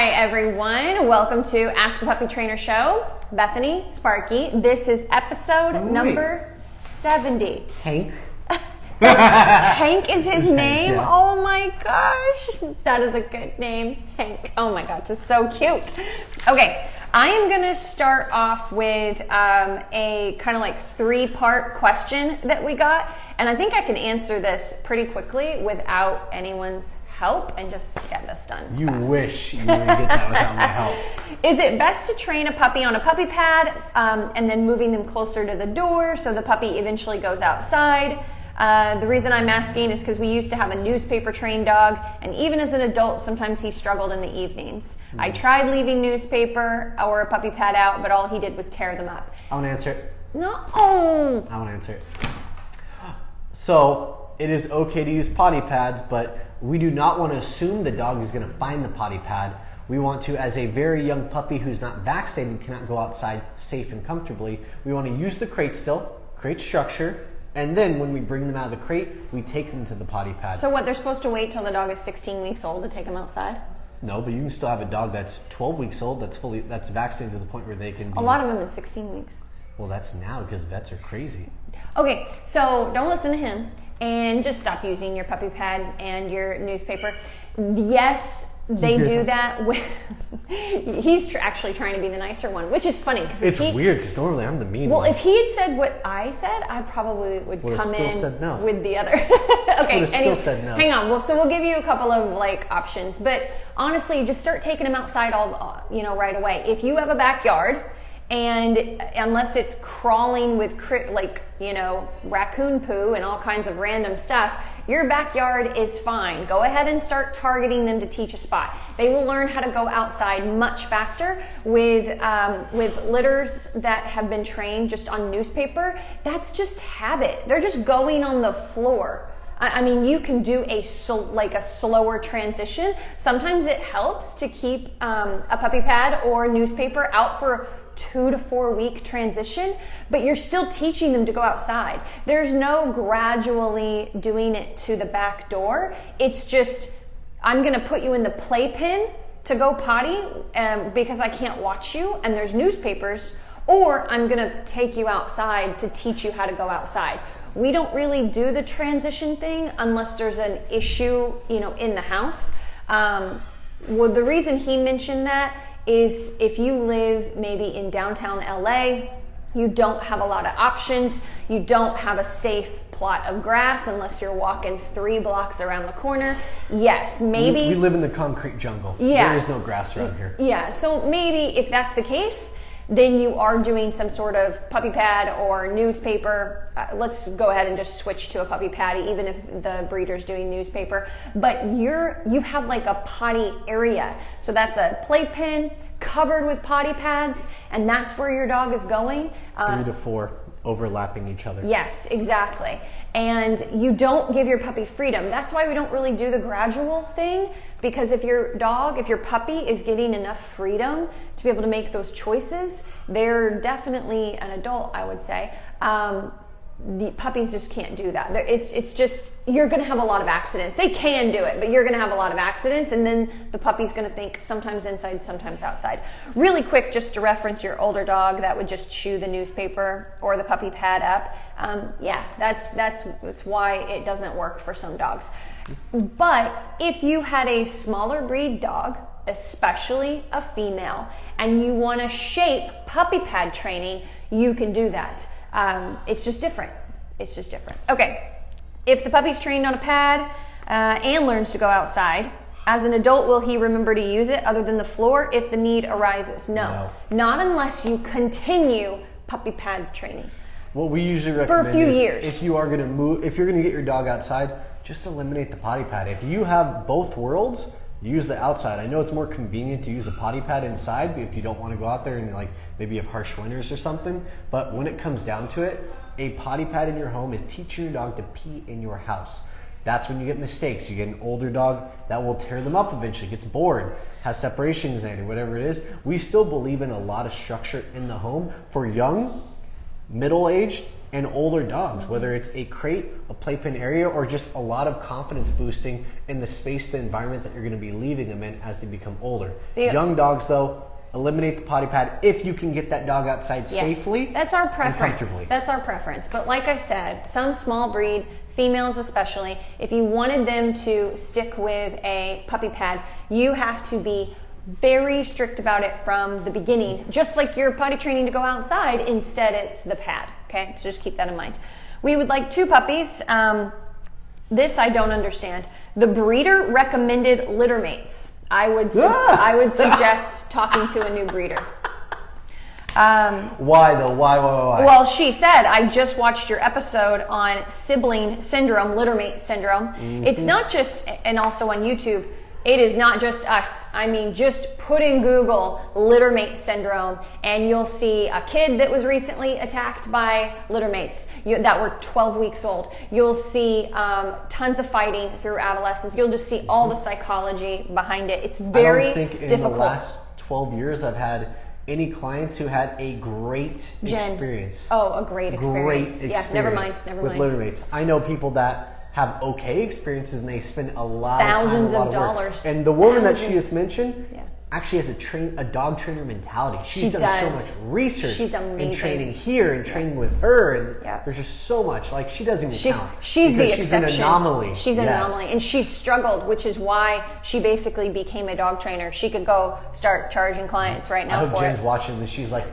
Hi everyone, welcome to Ask a Puppy Trainer Show. Bethany, Sparky, this is episode number 70. Hank? Hank is his name? Yeah. Oh my gosh, that is a good name, Hank. Oh my gosh, it's so cute. Okay, I am gonna start off with a kind of like 3-part question that we got, and I think I can answer this pretty quickly without anyone's help and just get this done. You fast. wish you would get that without my help. Is it best to train a puppy on a puppy pad and then moving them closer to the door so the puppy eventually goes outside? The reason I'm asking is because we used to have a newspaper trained dog, and even as an adult, sometimes he struggled in the evenings. I tried leaving newspaper or a puppy pad out, but all he did was tear them up. I want to answer it. No. I want to answer it. So, it is okay to use potty pads, but we do not want to assume the dog is going to find the potty pad. We want to, as a very young puppy who's not vaccinated, cannot go outside safe and comfortably, we want to use the crate still, create structure, and then when we bring them out of the crate, we take them to the potty pad. So what, they're supposed to wait till the dog is 16 weeks old to take them outside? No, but you can still have a dog that's 12 weeks old, that's vaccinated to the point where they can be... A lot of them is 16 weeks. Well, that's now because vets are crazy. Okay, so don't listen to him and just stop using your puppy pad and your newspaper. Yes, they do that. He's actually trying to be the nicer one, which is funny. It's weird because normally I'm the mean one. one. Well, if he had said what I said, I probably would come in said no. with the other. Okay, still said no. Hang on. Well, so we'll give you a couple of like options, but honestly, just start taking him outside right away. If you have a backyard, and unless it's crawling with raccoon poo and all kinds of random stuff, your backyard is fine. Go ahead and start targeting them to teach a spot. They will learn how to go outside much faster with litters that have been trained just on newspaper. That's just habit. They're just going on the floor. I mean, you can do a slower transition. Sometimes it helps to keep a puppy pad or newspaper out for 2 to 4 week transition, but you're still teaching them to go outside. There's no gradually doing it to the back door. It's just, I'm gonna put you in the playpen to go potty because I can't watch you and there's newspapers, or I'm gonna take you outside to teach you how to go outside. We don't really do the transition thing unless there's an issue, in the house. Well, the reason he mentioned that is if you live maybe in downtown LA, you don't have a lot of options. You don't have a safe plot of grass unless you're walking 3 blocks around the corner. Yes, maybe. We live in the concrete jungle. Yeah. There is no grass around here. Yeah, so maybe if that's the case, then you are doing some sort of puppy pad or newspaper. Let's go ahead and just switch to a puppy pad, even if the breeder's doing newspaper. But you have like a potty area. So that's a playpen covered with potty pads, and that's where your dog is going. 3 to 4 overlapping each other. Yes, exactly. And you don't give your puppy freedom. That's why we don't really do the gradual thing, because if your puppy is getting enough freedom to be able to make those choices, they're definitely an adult, I would say. The puppies just can't do that. It's just, you're going to have a lot of accidents. They can do it, but you're going to have a lot of accidents, and then the puppy's going to think sometimes inside, sometimes outside. Really quick, just to reference your older dog that would just chew the newspaper or the puppy pad up. That's why it doesn't work for some dogs. But if you had a smaller breed dog, especially a female, and you want to shape puppy pad training, you can do that. It's just different. Okay, if the puppy's trained on a pad and learns to go outside, as an adult, will he remember to use it other than the floor if the need arises? No. Not unless you continue puppy pad training. What we usually recommend for a few years. If you're going to get your dog outside, just eliminate the potty pad. If you have both worlds, use the outside. I know it's more convenient to use a potty pad inside if you don't want to go out there and maybe you have harsh winters or something. But when it comes down to it, a potty pad in your home is teaching your dog to pee in your house. That's when you get mistakes. You get an older dog that will tear them up eventually, gets bored, has separation anxiety, whatever it is. We still believe in a lot of structure in the home for young middle-aged and older dogs, whether it's a crate, a playpen area, or just a lot of confidence boosting in the space, the environment that you're going to be leaving them in as they become older. Young dogs, though, eliminate the potty pad if you can get that dog outside safely. That's our preference. And comfortably. That's our preference. But like I said, some small breed, females especially, if you wanted them to stick with a puppy pad, you have to be very strict about it from the beginning. Just like you're potty training to go outside, instead it's the pad. Okay, so just keep that in mind. We would like 2 puppies. This I don't understand. The breeder recommended Littermates. I would suggest talking to a new breeder. Why though? Why? Well, she said, I just watched your episode on sibling syndrome, littermate syndrome. It's not just, and also on YouTube, it is not just us. I mean, just put in Google littermate syndrome and you'll see a kid that was recently attacked by littermates that were 12 weeks old. You'll see tons of fighting through adolescence. You'll just see all the psychology behind it. It's very difficult. I don't think in the last 12 years I've had any clients who had a great experience. Oh, a great experience. Yeah, never mind. With littermates. I know people that have okay experiences and they spend a lot thousands of time, of dollars. Work. And the woman that she just mentioned actually has a dog trainer mentality. She's done so much research and training here and training with her, and there's just so much. Like, she doesn't even count. She's the exception. She's an anomaly. She's an anomaly, and she struggled, which is why she basically became a dog trainer. She could go start charging clients right now. I hope Jen's watching this. She's like,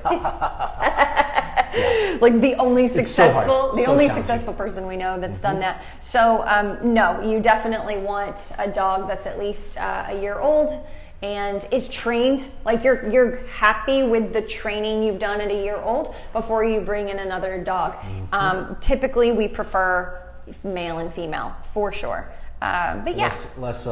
like the only successful, successful person we know that's done that. So no, you definitely want a dog that's at least a year old and is trained, like you're happy with the training you've done at a year old before you bring in another dog. Typically we prefer male and female for sure, but less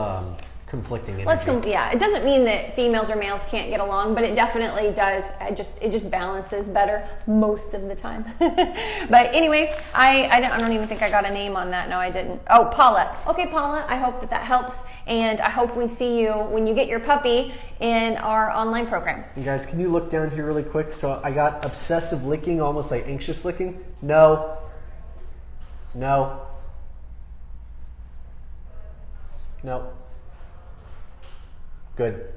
conflicting energy. It doesn't mean that females or males can't get along, but it definitely does. It just balances better most of the time. But anyway, I don't even think I got a name on that. No, I didn't. Oh, Paula. Okay, Paula, I hope that helps, and I hope we see you when you get your puppy in our online program. You guys, can you look down here really quick? So I got obsessive licking, almost like anxious licking. No. Good.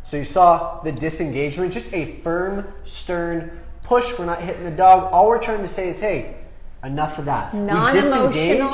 So you saw the disengagement, just a firm, stern push. We're not hitting the dog. All we're trying to say is, hey, enough of that. Non-emotional.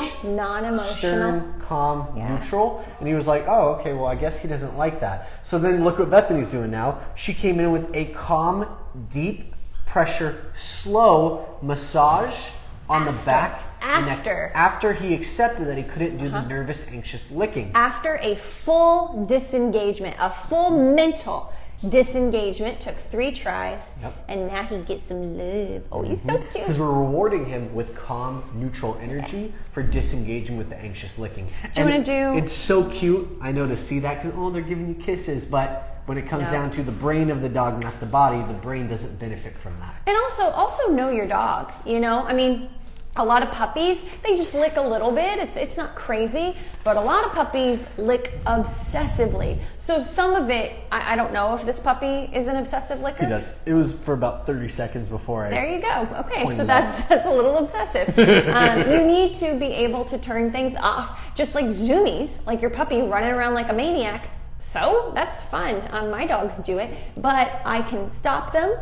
Stern, calm, neutral. And he was like, oh, okay, well, I guess he doesn't like that. So then look what Bethany's doing now. She came in with a calm, deep pressure, slow massage on the back. After he accepted that he couldn't do the nervous, anxious licking. After a full disengagement, a full mental disengagement, took 3 tries, and now he gets some love. Oh, he's so cute. Because we're rewarding him with calm, neutral energy for disengaging with the anxious licking. Do you want to do? It's so cute, I know, to see that, because they're giving you kisses, but when it comes down to the brain of the dog, not the body, the brain doesn't benefit from that. And also know your dog. You know, I mean, a lot of puppies, they just lick a little bit. It's not crazy, but a lot of puppies lick obsessively. So some of it, I don't know if this puppy is an obsessive licker. He does. It was for about 30 seconds before I. There you go. Okay, so that's a little obsessive. You need to be able to turn things off, just like zoomies, like your puppy running around like a maniac. So that's fun. My dogs do it, but I can stop them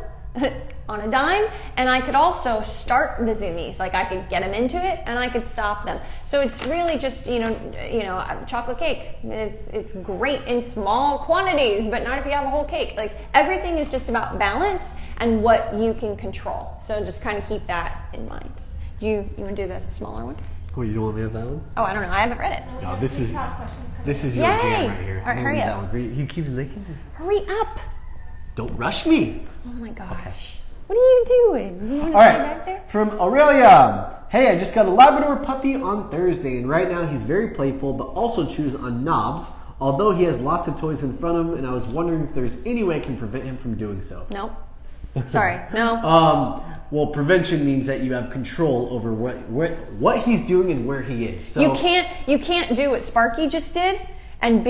on a dime, and I could also start the zoomies. Like, I could get them into it and I could stop them. So it's really just, you know, chocolate cake. It's great in small quantities, but not if you have a whole cake. Like, everything is just about balance and what you can control. So just kind of keep that in mind. You want to do the smaller one? Oh, you don't want me to have that one? Oh, I don't know. I haven't read it. No, this is your jam right here. All right, hurry up. He keeps licking it. Hurry up. Don't rush me. Oh my gosh. Okay. What are you doing? You want to stay back there? From Aurelia. Hey, I just got a Labrador puppy on Thursday, and right now he's very playful, but also chews on knobs, although he has lots of toys in front of him, and I was wondering if there's any way I can prevent him from doing so. Nope. Sorry, no. Well, prevention means that you have control over what he's doing and where he is. So you can't do what Sparky just did and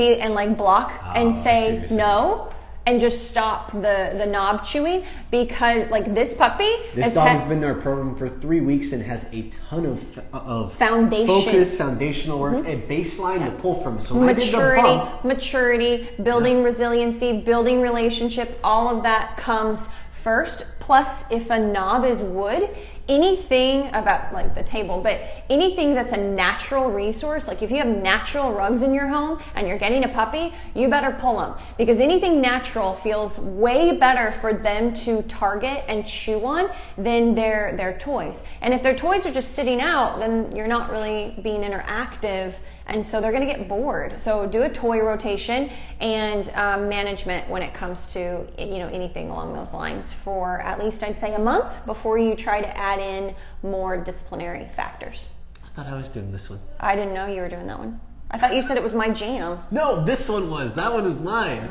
block and say no. and just stop the knob chewing, because like this puppy, this dog has been in our program for 3 weeks and has a ton of foundation, focus, foundational work, a baseline to pull from. So when maturity, building resiliency, building relationship, all of that comes first. Plus, if a knob is wood, anything about like the table, but anything that's a natural resource, like if you have natural rugs in your home and you're getting a puppy, you better pull them, because anything natural feels way better for them to target and chew on than their toys. And if their toys are just sitting out, then you're not really being interactive, and so they're going to get bored. So do a toy rotation and management when it comes to anything along those lines for at least, I'd say, a month before you try to add in more disciplinary factors. I thought I was doing this one. I didn't know you were doing that one. I thought you said it was my jam. No, this one was. That one was mine.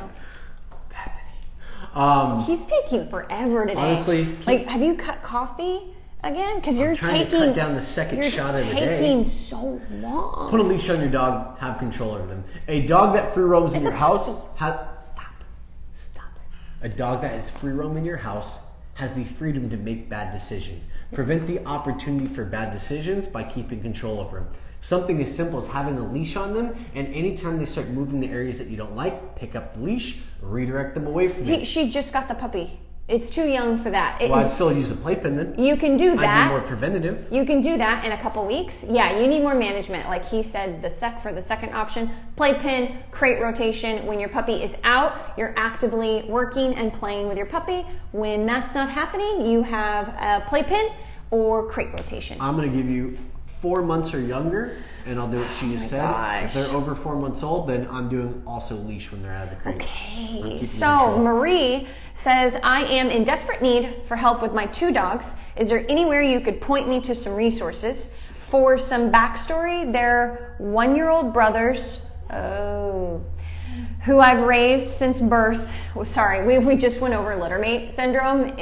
Bethany. He's taking forever today. Honestly, like, have you cut coffee again? Because you're trying to cut down the second shot of the day. You're taking so long. Put a leash on your dog. Have control over them. A dog that free roams in your house stop it. A dog that is free roam in your house has the freedom to make bad decisions. Prevent the opportunity for bad decisions by keeping control over them. Something as simple as having a leash on them, and anytime they start moving to areas that you don't like, pick up the leash, redirect them away from it. She just got the puppy. It's too young for that. Well, I'd still use the playpen then. You can do that. I'd be more preventative. You can do that in a couple weeks. Yeah, you need more management. Like he said, for the second option, playpen, crate rotation. When your puppy is out, you're actively working and playing with your puppy. When that's not happening, you have a playpen or crate rotation. I'm going to give you 4 months or younger, and I'll do what she just said. Gosh. If they're over 4 months old, then I'm doing also leash when they're out of the crate. Okay, so Marie says, I am in desperate need for help with my 2 dogs. Is there anywhere you could point me to some resources? For some backstory, they're 1-year-old brothers, who I've raised since birth. Sorry, we just went over littermate syndrome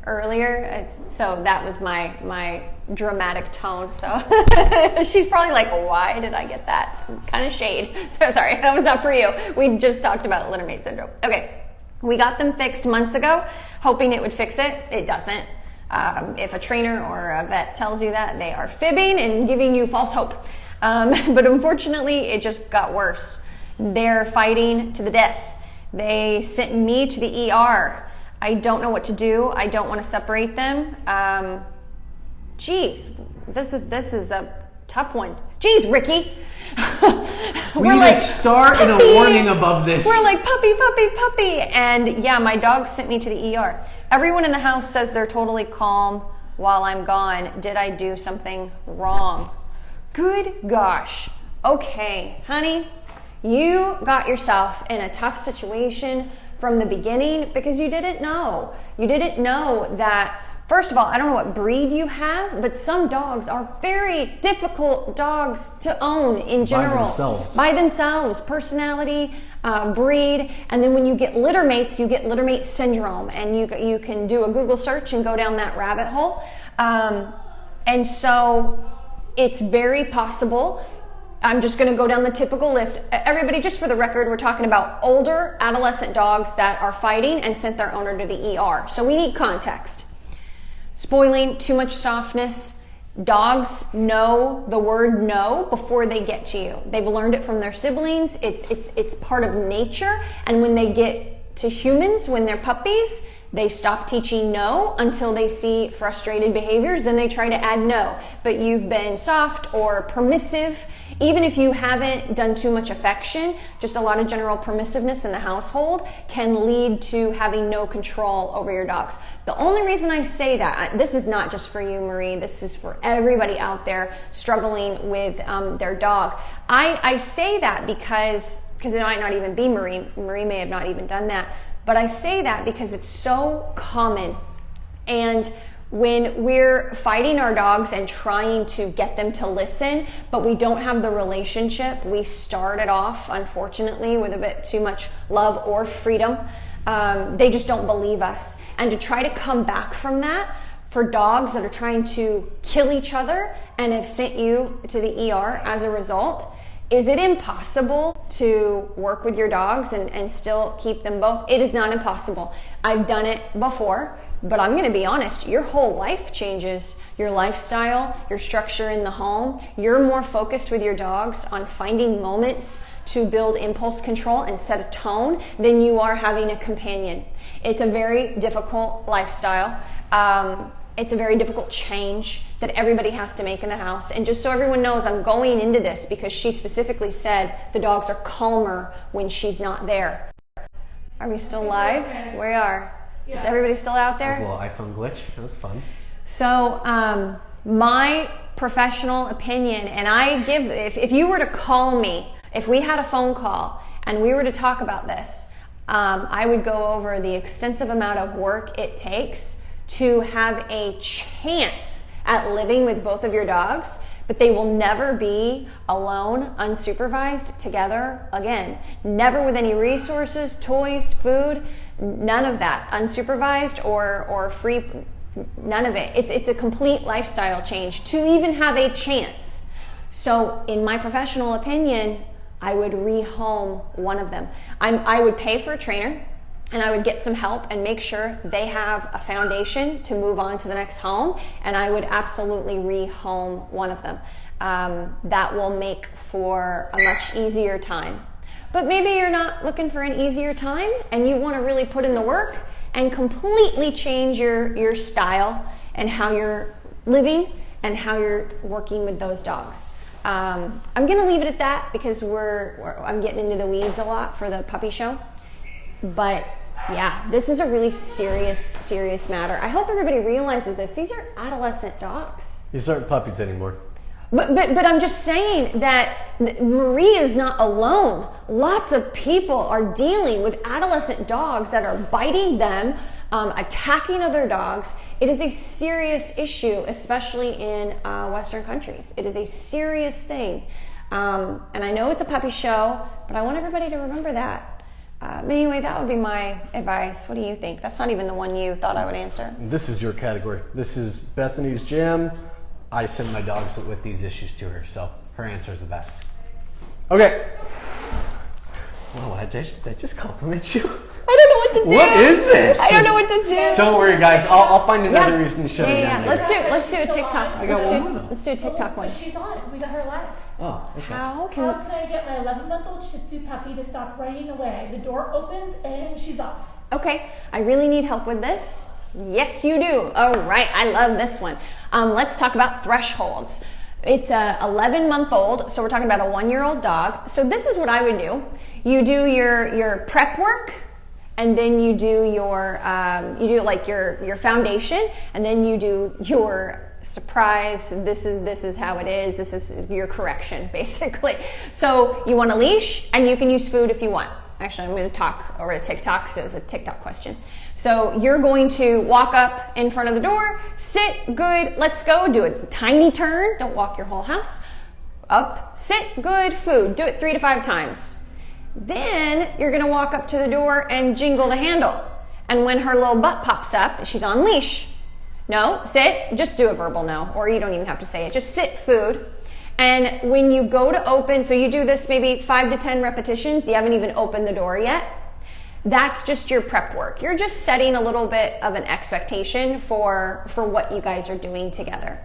earlier, so that was my dramatic tone. So she's probably like, why did I get that kind of shade? So sorry, that was not for you. We just talked about littermate syndrome. Okay. We got them fixed months ago, hoping it would fix it. It doesn't. If a trainer or a vet tells you that, they are fibbing and giving you false hope. But unfortunately, it just got worse. They're fighting to the death. They sent me to the ER. I don't know what to do. I don't want to separate them. Geez, this is a tough one. Geez, Ricky. We need a star and a warning above this. We're like, puppy, puppy, puppy. And yeah, my dog sent me to the ER. Everyone in the house says they're totally calm while I'm gone. Did I do something wrong? Good gosh. Okay, honey, you got yourself in a tough situation from the beginning because you didn't know. You didn't know that. First of all, I don't know what breed you have, but some dogs are very difficult dogs to own in general. By themselves. Personality, breed, and then when you get littermates, you get littermate syndrome, and you can do a Google search and go down that rabbit hole. And so it's very possible. I'm just going to go down the typical list. Everybody, just for the record, we're talking about older adolescent dogs that are fighting and sent their owner to the ER. So we need context. Spoiling, too much softness. Dogs know the word no before they get to you. They've learned it from their siblings. It's part of nature. And when they get to humans, when they're puppies, they stop teaching no until they see frustrated behaviors. Then they try to add no. But you've been soft or permissive. Even if you haven't done too much affection, just a lot of general permissiveness in the household can lead to having no control over your dogs. The only reason I say that, this is not just for you, Marie, this is for everybody out there struggling with their dog. I say that because it might not even be Marie. Marie may have not even done that. But I say that because it's so common. And when we're fighting our dogs and trying to get them to listen, but we don't have the relationship, we started off, unfortunately, with a bit too much love or freedom. They just don't believe us. And to try to come back from that, for dogs that are trying to kill each other and have sent you to the ER as a result, Is it impossible to work with your dogs and still keep them both? It is not impossible. I've done it before, but I'm going to be honest, your whole life changes. Your lifestyle, your structure in the home. You're more focused with your dogs on finding moments to build impulse control and set a tone than you are having a companion. It's a very difficult lifestyle. It's a very difficult change that everybody has to make in the house. And just so everyone knows, I'm going into this because she specifically said the dogs are calmer when she's not there. Are we still live? Okay. We are. Yeah. Is everybody still out there? That was a little iPhone glitch. That was fun. So my professional opinion, and I give, if you were to call me, if we had a phone call and we were to talk about this, I would go over the extensive amount of work it takes to have a chance at living with both of your dogs, but they will never be alone, unsupervised, together again. Never with any resources, toys, food, none of that. Unsupervised or free, none of it. It's a complete lifestyle change to even have a chance. So in my professional opinion, I would rehome one of them. I would pay for a trainer, and I would get some help and make sure they have a foundation to move on to the next home, and I would absolutely rehome one of them. That will make for a much easier time. But maybe you're not looking for an easier time and you want to really put in the work and completely change your style and how you're living and how you're working with those dogs. I'm going to leave it at that because I'm getting into the weeds a lot for the puppy show. But yeah, this is a really serious matter. I hope everybody realizes this. These are adolescent dogs. These aren't puppies anymore. But I'm just saying that Marie is not alone. Lots of people are dealing with adolescent dogs that are biting them, attacking other dogs. It is a serious issue, especially in Western countries. It is a serious thing. And I know it's a puppy show, but I want everybody to remember that. Anyway, that would be my advice. What do you think? That's not even the one you thought I would answer. This is your category. This is Bethany's jam. I send my dogs with these issues to her, so her answer is the best. Okay. Oh, did I just compliment you? I don't know what to do. What is this? I don't know what to do. Don't worry, guys. I'll find another reason to shut it down. Let's do a TikTok. I got one. Let's do a TikTok one. She's on. We got her live. Oh, okay. How can I get my 11-month-old Shih Tzu puppy to stop running away? The door opens and she's off. Okay, I really need help with this. Yes, you do. All right, I love this one. Let's talk about thresholds. It's a 11-month-old, so we're talking about a 1-year-old dog. So this is what I would do. You do your prep work, and then you do your your foundation, and then you do your surprise. This is how it is. This is your correction, basically. So you want a leash, and you can use food if you want. Actually, I'm going to talk over to TikTok because it was a TikTok question. So you're going to walk up in front of the door, sit, good, let's go, do a tiny turn, don't walk your whole house, up, sit, good, food, do it 3 to 5 times. Then you're going to walk up to the door and jingle the handle. And when her little butt pops up, she's on leash. No, sit, just do a verbal no, or you don't even have to say it, just sit, food. And when you go to open, so you do this maybe 5 to 10 repetitions, you haven't even opened the door yet. That's just your prep work. You're just setting a little bit of an expectation for what you guys are doing together.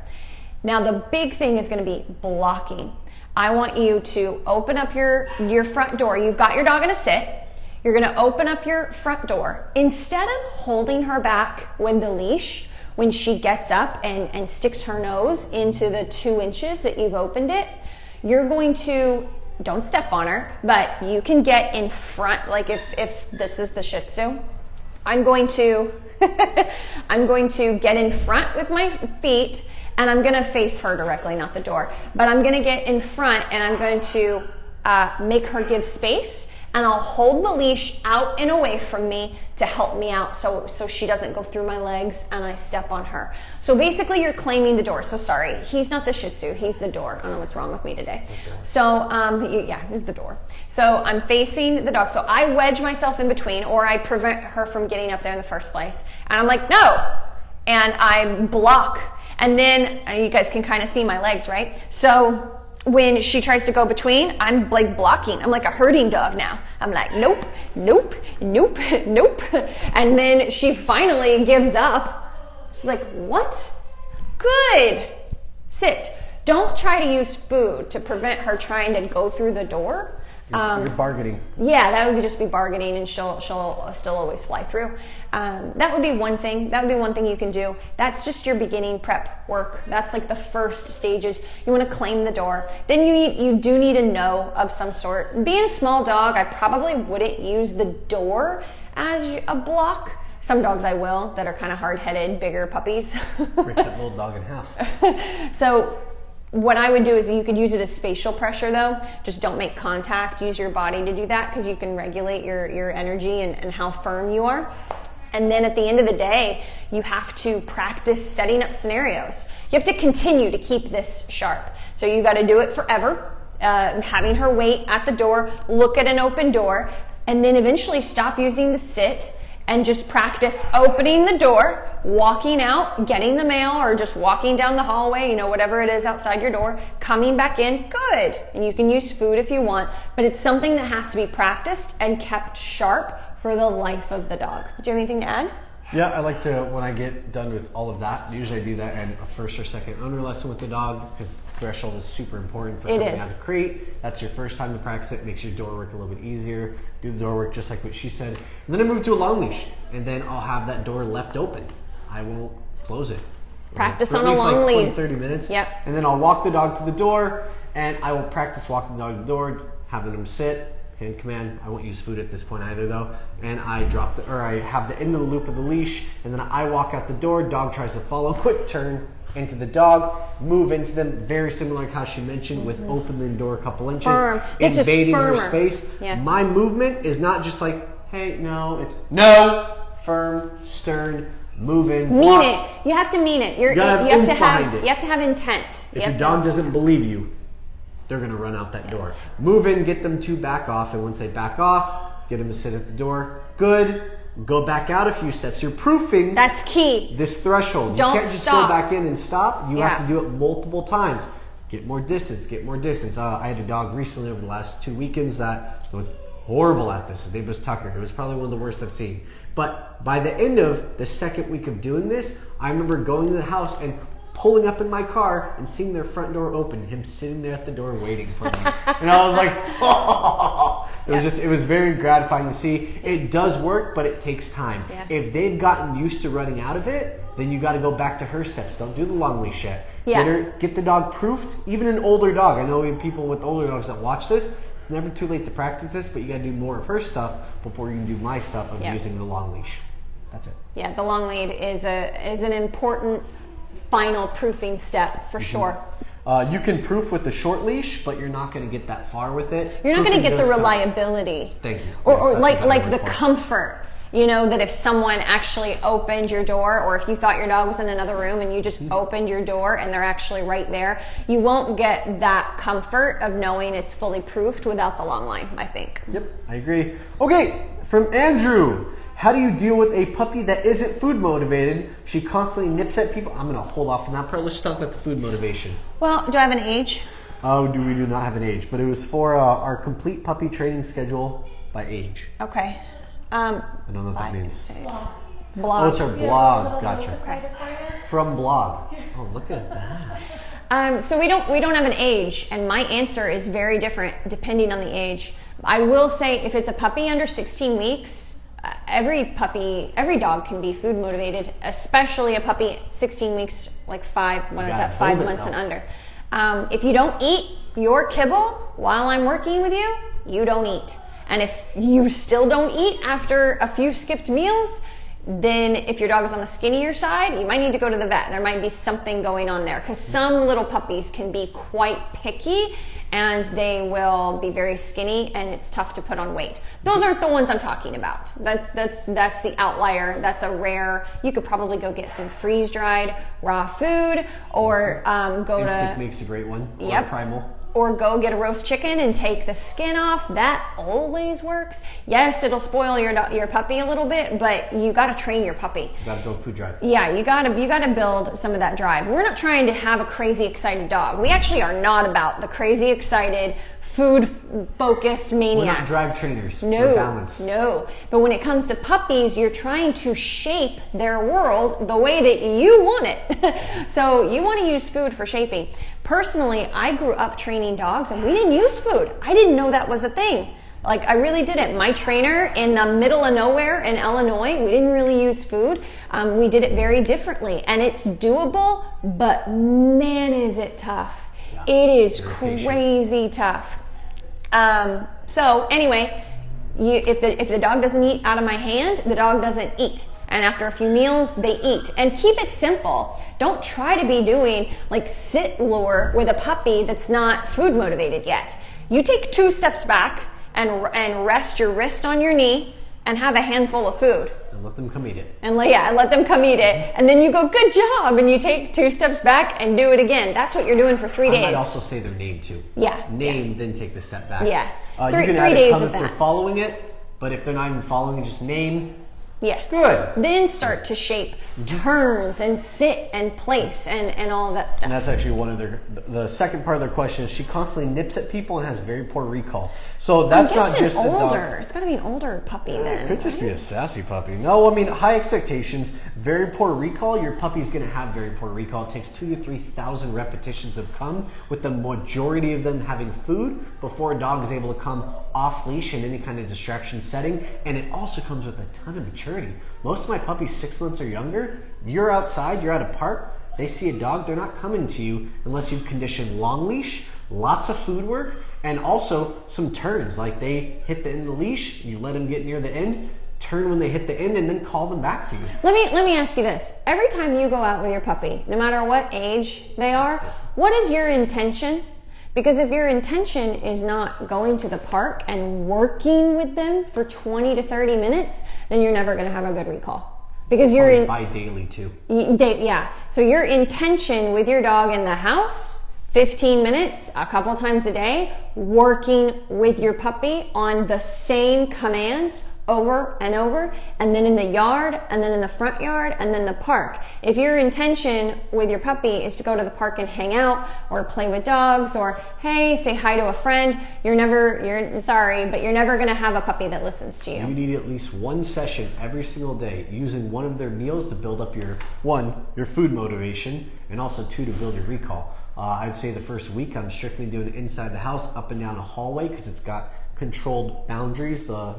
Now the big thing is going to be blocking. I want you to open up your front door. You've got your dog in a sit. You're going to open up your front door. Instead of holding her back with the leash, when she gets up and sticks her nose into the 2 inches that you've opened it, you're going to, don't step on her, but you can get in front, like if this is the Shih Tzu, I'm going to get in front with my feet, and I'm gonna face her directly, not the door, but I'm gonna get in front and I'm going to make her give space, and I'll hold the leash out and away from me to help me out so she doesn't go through my legs and I step on her. So basically you're claiming the door. So sorry, he's not the Shih Tzu, he's the door. I don't know what's wrong with me today. Okay. So yeah, he's the door. So I'm facing the dog. So I wedge myself in between, or I prevent her from getting up there in the first place. And I'm like, no. And I block. And then you guys can kind of see my legs, right? So when she tries to go between, I'm like blocking. I'm like a herding dog now. I'm like, nope, nope, nope, nope. And then she finally gives up. She's like, what? Good. Sit. Don't try to use food to prevent her trying to go through the door. You're bargaining. Yeah, that would just be bargaining, and she'll still always fly through. That would be one thing. That would be one thing you can do. That's just your beginning prep work. That's like the first stages. You want to claim the door. Then you do need a no of some sort. Being a small dog, I probably wouldn't use the door as a block. Some dogs I will that are kind of hard-headed, bigger puppies. Break that little dog in half. So what I would do is you could use it as spatial pressure though. Just don't make contact. Use your body to do that because you can regulate your energy and how firm you are. And then at the end of the day, you have to practice setting up scenarios. You have to continue to keep this sharp. So you got to do it forever. Having her wait at the door, look at an open door, and then eventually stop using the sit and just practice opening the door, walking out, getting the mail, or just walking down the hallway, whatever it is outside your door, coming back in, good. And you can use food if you want, but it's something that has to be practiced and kept sharp for the life of the dog. Do you have anything to add? Yeah, I like to, when I get done with all of that, usually I do that in a first or second owner lesson with the dog because threshold is super important for coming out of the crate. That's your first time to practice it. Makes your door work a little bit easier. Do the door work just like what she said. And then I move to a long leash, and then I'll have that door left open. I won't close it. Practice for on at least a long like 20, lead. 30 minutes. Yep. And then I'll walk the dog to the door, and I will practice walking the dog to the door, having them sit. Hand command. I won't use food at this point either though. And I I have the end of the loop of the leash, and then I walk out the door, dog tries to follow, quick turn into the dog, move into them, very similar like how she mentioned with opening the door a couple inches, Firm. This is invading her firmer. space. Yeah. My movement is not just like, hey, no, it's no, firm, stern, moving. Mean walk. it. You have to mean it. You gotta have have oomph to behind it. You have to have intent. If your dog doesn't believe you, they're going to run out that door. Move in, get them to back off, and once they back off, get them to sit at the door. Good. Go back out a few steps. You're proofing That's key. this threshold. Don't You can't just stop. go back in and stop. You Yeah. have to do it multiple times. Get more distance, get more distance. I had a dog recently over the last 2 weekends that was horrible at this. His name was Tucker. It was probably one of the worst I've seen. But by the end of the second week of doing this, I remember going to the house and pulling up in my car and seeing their front door open, him sitting there at the door waiting for me. And I was like, oh. It was very gratifying to see. It does work, but it takes time. Yeah. If they've gotten used to running out of it, then you got to go back to her steps. Don't do the long leash yet. Yeah. Get the dog proofed. Even an older dog. I know we have people with older dogs that watch this. It's never too late to practice this, but you got to do more of her stuff before you can do my stuff of using the long leash. That's it. Yeah, the long lead is an important final proofing step for sure. You can proof with the short leash, but you're not going to get that far with it. You're not going to Proofing get the does reliability. Thank you. Or Yes, that's like what I'm the looking for. comfort. That if someone actually opened your door, or if you thought your dog was in another room and you just opened your door and they're actually right there, you won't get that comfort of knowing it's fully proofed without the long line, I think. Yep, I agree. Okay, from Andrew. How do you deal with a puppy that isn't food motivated? She constantly nips at people. I'm going to hold off on that part. Let's talk about the food motivation. Well, do I have an age? Oh, we do not have an age, but it was for our complete puppy training schedule by age. Okay. I don't know what that means. Blog. Oh, it's our blog. Gotcha. Okay. From blog. Oh, look at that. So we don't have an age, and my answer is very different depending on the age. I will say if it's a puppy under 16 weeks, every dog can be food motivated, especially a puppy 16 weeks, like 5 months and under. If you don't eat your kibble while I'm working with you, you don't eat. And if you still don't eat after a few skipped meals, then if your dog is on the skinnier side, you might need to go to the vet. There might be something going on there because some little puppies can be quite picky and they will be very skinny and it's tough to put on weight. Those aren't the ones I'm talking about. That's the outlier. That's a rare. You could probably go get some freeze-dried raw food or go Instinct to makes a great one. Or Yep. Primal. or go get a roast chicken and take the skin off. That always works. Yes, it'll spoil your puppy a little bit, but you got to train your puppy. You got to build food drive. Yeah, you got to build some of that drive. We're not trying to have a crazy excited dog. We actually are not about the crazy excited food focused maniacs. We're not drive trainers. No, we're balanced. no. But when it comes to puppies, you're trying to shape their world the way that you want it. So you want to use food for shaping. Personally, I grew up training dogs and we didn't use food. I didn't know that was a thing. Like, I really didn't. My trainer in the middle of nowhere in Illinois, we didn't really use food. We did it very differently, and it's doable, but man, is it tough. Yeah. It is crazy tough. So anyway, if the dog doesn't eat out of my hand, the dog doesn't eat. And after a few meals, they eat. And keep it simple. Don't try to be doing like sit lure with a puppy that's not food motivated yet. You take 2 steps back and rest your wrist on your knee and have a handful of food. And let them come eat it. And let them come eat it. And then you go, good job. And you take 2 steps back and do it again. That's what you're doing for 3 days. I might also say their name too. Yeah. Name, then take the step back. Yeah. You can 3 add days a come of if they're that. following it, but if they're not even following it, just name. Yeah. Good. Then start to shape turns and sit and place and all of that stuff. And that's actually one of the second part of their question is she constantly nips at people and has very poor recall. So that's not just older. a dog. It's got to be an older puppy then. It could just be a sassy puppy. No, I mean, high expectations, very poor recall. Your puppy's going to have very poor recall. It takes 2,000 to 3,000 repetitions of come, with the majority of them having food before a dog is able to come off leash in any kind of distraction setting. And it also comes with a ton of maturity. Most of my puppies 6 months or younger, you're outside, you're at a park, they see a dog, they're not coming to you unless you've conditioned long leash, lots of food work, and also some turns. Like they hit the end of the leash, you let them get near the end, turn when they hit the end, and then call them back to you. Let me ask you this. Every time you go out with your puppy, no matter what age they are, what is your intention? Because if your intention is not going to the park and working with them for 20 to 30 minutes, then you're never going to have a good recall. Because you're by daily too. Yeah. So your intention with your dog in the house, 15 minutes, a couple times a day, working with your puppy on the same commands over and over, and then in the yard, and then in the front yard, and then the park. If your intention with your puppy is to go to the park and hang out or play with dogs or hey, say hi to a friend, you're never going to have a puppy that listens to you. You need at least 1 session every single day using one of their meals to build up your food motivation, and also 2, to build your recall. I'd say the first week I'm strictly doing it inside the house, up and down a hallway, because it's got controlled boundaries, the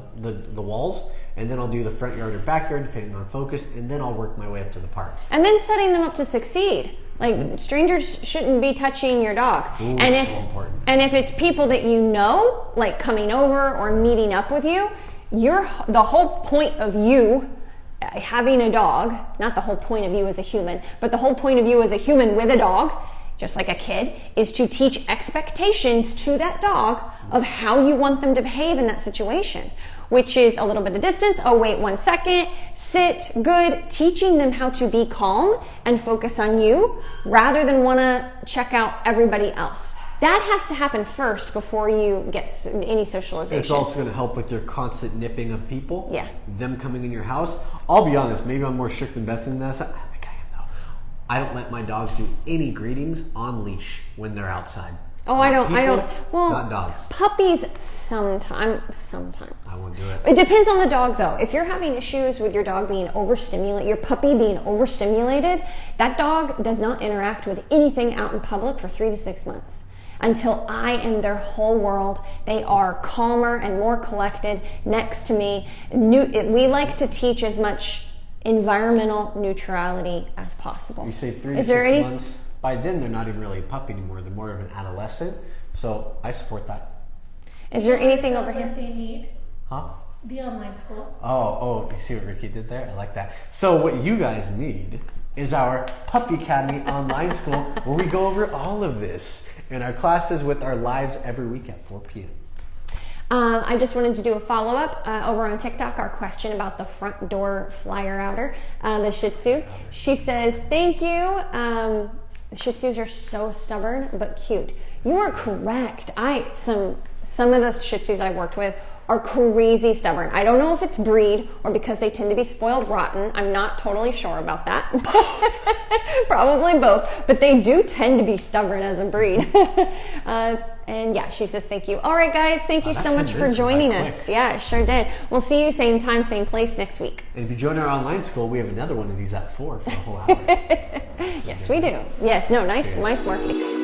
walls, and then I'll do the front yard or backyard depending on focus, and then I'll work my way up to the park. And then setting them up to succeed. Like strangers shouldn't be touching your dog. Ooh, and so important. And if it's people that you know, like coming over or meeting up with you, the whole point of you having a dog, not the whole point of you as a human, but the whole point of you as a human with a dog, just like a kid, is to teach expectations to that dog of how you want them to behave in that situation, which is a little bit of distance. Oh, wait 1 second, sit, good. Teaching them how to be calm and focus on you rather than want to check out everybody else. That has to happen first before you get any socialization. It's also going to help with your constant nipping of people. Yeah. Them coming in your house. I'll be honest, maybe I'm more strict than Bethany in that. I don't let my dogs do any greetings on leash when they're outside. Oh, I don't. Well, not dogs. Puppies sometimes. I won't do it. It depends on the dog, though. If you're having issues with your dog being overstimulated, your puppy being overstimulated, that dog does not interact with anything out in public for 3 to 6 months. Until I am their whole world. They are calmer and more collected next to me. We like to teach as much environmental neutrality as possible. You say 3 to 6 months. By then, they're not even really a puppy anymore. They're more of an adolescent. So I support that. Is there anything over here? What they need? Huh? The online school. Oh, you see what Ricky did there? I like that. So what you guys need is our Puppy Academy online school, where we go over all of this in our classes with our lives every week at 4 p.m. I just wanted to do a follow-up over on TikTok, our question about the front door flyer outer, the Shih Tzu. She says, thank you. Shih Tzus are so stubborn but cute. You are correct. Some of the Shih Tzus I've worked with are crazy stubborn. I don't know if it's breed or because they tend to be spoiled rotten. I'm not totally sure about that. Probably both, but they do tend to be stubborn as a breed. And yeah, she says thank you. All right, guys, thank you so much for joining us. Yeah, it sure did. We'll see you same time, same place next week. And if you join our online school, we have another one of these at 4 for a whole hour. Yes, we do. Yes, no, nice marketing.